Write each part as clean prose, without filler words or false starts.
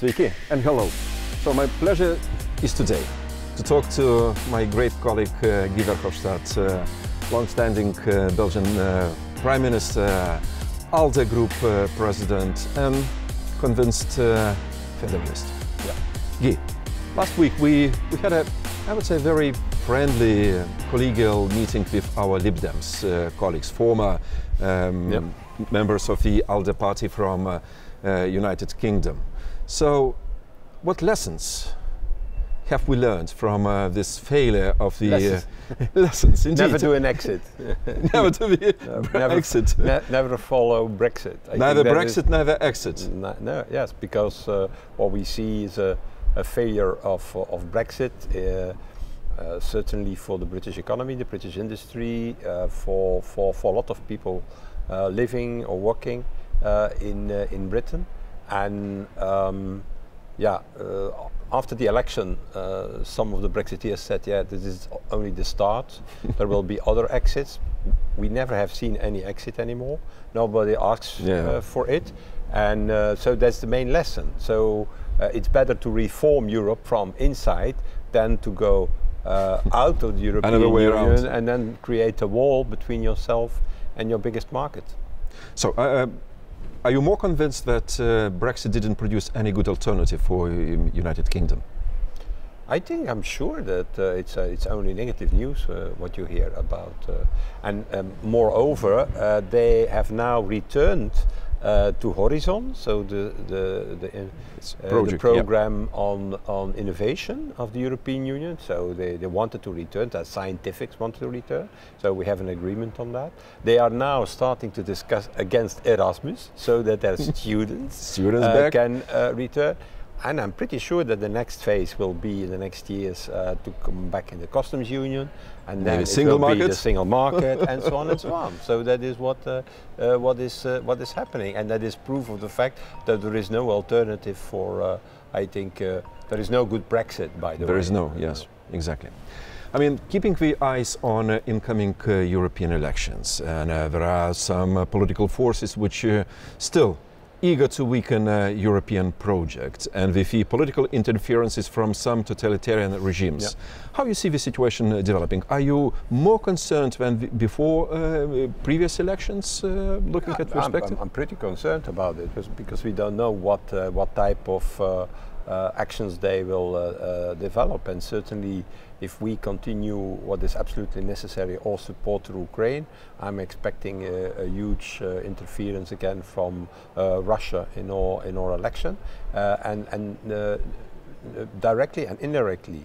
Sveiki and hello. So my pleasure is today to talk to my great colleague Guy Verhofstadtu, long-standing Belgian Prime Minister, ALDE Group President and convinced federalist. Yeah. Guy, last week we had a, I would say, very friendly collegial meeting with our Lib Dems colleagues, former members of the ALDE party from United Kingdom. So, what lessons have we learned from this failure of the lessons? Indeed. Never do an exit. Never do an exit. Never follow Brexit. Neither Brexit, neither exit. No, yes, because what we see is a failure of Brexit. Certainly for the British economy, the British industry, for a lot of people living or working in Britain. And after the election, some of the Brexiteers said, yeah, this is only the start. There will be other exits. We never have seen any exit anymore. Nobody asks for it. And so that's the main lesson. So it's better to reform Europe from inside than to go out of the European Union and then create a wall between yourself and your biggest market. So, are you more convinced that Brexit didn't produce any good alternative for United Kingdom? I'm sure that it's only negative news what you hear about, and moreover, they have now returned to Horizon, so the program on innovation of the European Union. So they wanted to return, the scientifics wanted to return, so we have an agreement on that. They are now starting to discuss against Erasmus, so that their students can return. And I'm pretty sure that the next phase will be in the next years to come back in the customs union, and then it will be the single market, and so on and so on. So that is what is happening, and that is proof of the fact that there is no alternative for. I think there is no good Brexit, by the way. There is no, yes, exactly. I mean, keeping the eyes on incoming European elections, and there are some political forces which still eager to weaken European project, and with the political interferences from some totalitarian regimes. How you see the situation developing? Are you more concerned than before previous elections, looking at perspective? I'm pretty concerned about it, because we don't know what type of actions they will develop, and certainly if we continue what is absolutely necessary, all support to Ukraine, I'm expecting a huge interference again from Russia in our election, and directly and indirectly.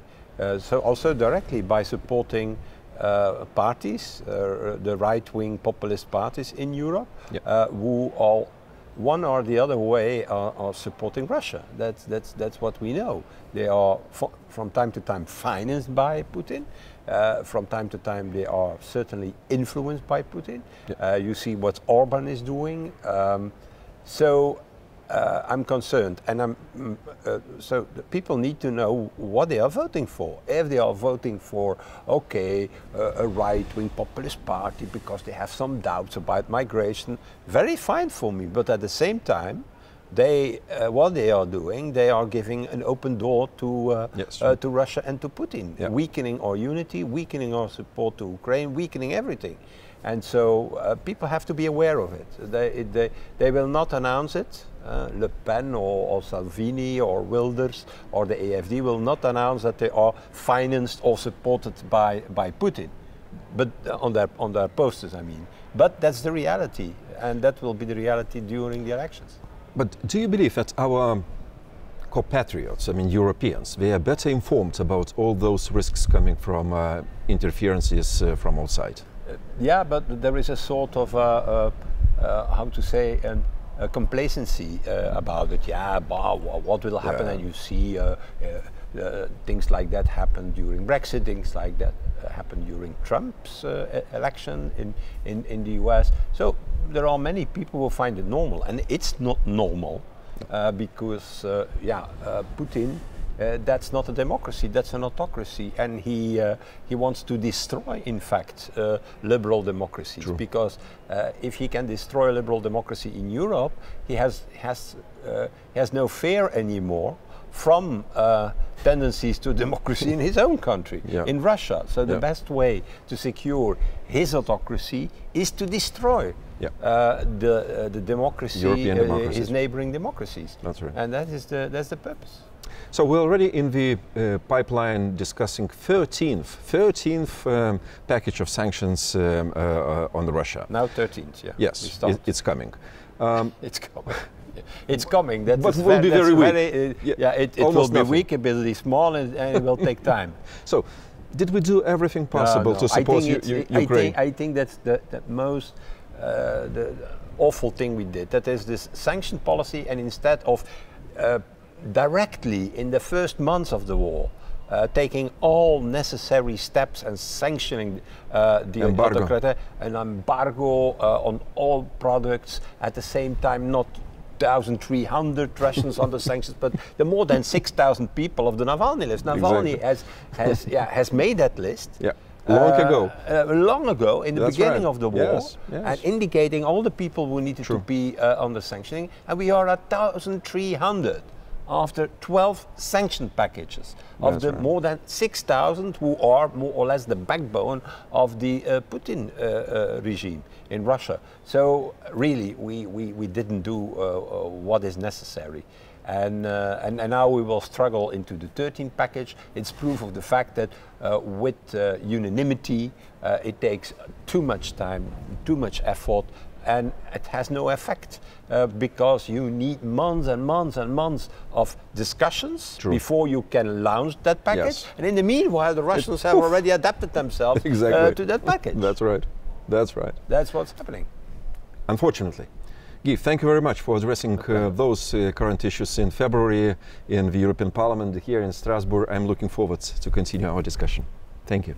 So also directly by supporting parties, the right-wing populist parties in Europe, who all one or the other way are supporting Russia. That's what we know. They are from time to time financed by Putin. From time to time they are certainly influenced by Putin. You see what Orban is doing. So I'm concerned, and so the people need to know what they are voting for. If they are voting for, a right-wing populist party because they have some doubts about migration, very fine for me. But at the same time, what they are doing, they are giving an open door to Russia and to Putin, weakening our unity, weakening our support to Ukraine, weakening everything. And so people have to be aware of it. They will not announce it. Le Pen or Salvini or Wilders or the AFD will not announce that they are financed or supported by Putin, but on their posters, I mean. But that's the reality, and that will be the reality during the elections. But do you believe that our compatriots, I mean Europeans, they are better informed about all those risks coming from interferences from outside? Yeah, but there is a sort of how to say a complacency about it. What will happen? And you see things like that happen during Brexit, things like that happen during Trump's election in the US. So there are many people who find it normal, and it's not normal because Putin that's not a democracy, that's an autocracy. And he wants to destroy, in fact, liberal democracies. True. Because if he can destroy liberal democracy in Europe, he has no fear anymore from tendencies to democracy in his own country, in Russia. So the best way to secure his autocracy is to destroy the democracy, his neighboring democracies. That's right. And that's the purpose. So we're already in the pipeline discussing 13th package of sanctions on Russia. Now 13th, yeah. Yes, it's coming. It's coming. It's coming. That but will be very weak. It will be weak, it will be small, and it will take time. So, did we do everything possible to support Ukraine? I think that's the most the awful thing we did. That is this sanction policy, and instead of directly in the first months of the war, taking all necessary steps and sanctioning the autocrat, an embargo on all products, at the same time not 1,300 Russians under sanctions, but the more than 6,000 people of the Navalny list. Navalny has made that list. Yeah. Long ago, in the beginning of the war, and indicating all the people who needed to be under sanctioning, and we are at 1,300 after 12 sanction packages of the more than 6,000 who are more or less the backbone of the Putin regime in Russia. So really, we didn't do what is necessary. And now we will struggle into the 13th package. It's proof of the fact that with unanimity, it takes too much time, too much effort, and it has no effect because you need months and months and months of discussions before you can launch that package. And in the meanwhile, the Russians have already adapted themselves to that package. That's right. That's right. That's what's happening. Unfortunately. Guy, thank you very much for addressing those current issues in February in the European Parliament here in Strasbourg. I'm looking forward to continue our discussion. Thank you.